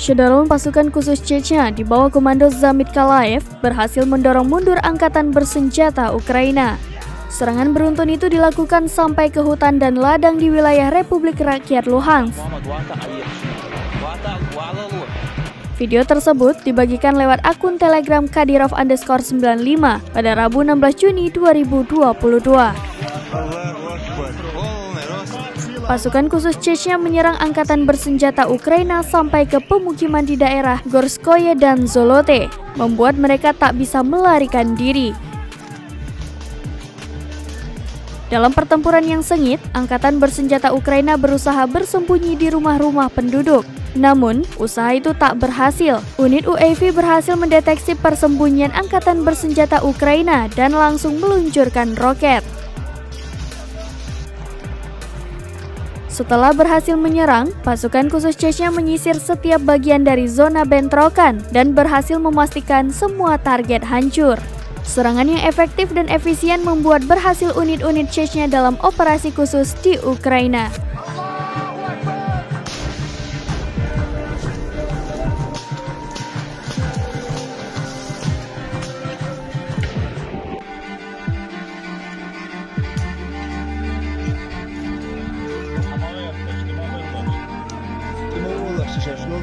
Eshadalon pasukan khusus Chechnya di bawah komando Zamit Kalaev berhasil mendorong mundur angkatan bersenjata Ukraina. Serangan beruntun itu dilakukan sampai ke hutan dan ladang di wilayah Republik Rakyat Luhansk. Video tersebut dibagikan lewat akun Telegram Kadyrov_95 pada Rabu 16 Juni 2022. Pasukan khusus Chechnya menyerang angkatan bersenjata Ukraina sampai ke pemukiman di daerah Gorskoye dan Zolote, membuat mereka tak bisa melarikan diri. Dalam pertempuran yang sengit, angkatan bersenjata Ukraina berusaha bersembunyi di rumah-rumah penduduk. Namun, usaha itu tak berhasil. Unit UAV berhasil mendeteksi persembunyian angkatan bersenjata Ukraina dan langsung meluncurkan roket. Setelah berhasil menyerang, pasukan khusus Chechnya menyisir setiap bagian dari zona bentrokan dan berhasil memastikan semua target hancur. Serangan yang efektif dan efisien membuat berhasil unit-unit Chechnya dalam operasi khusus di Ukraina. Сейчас, ну,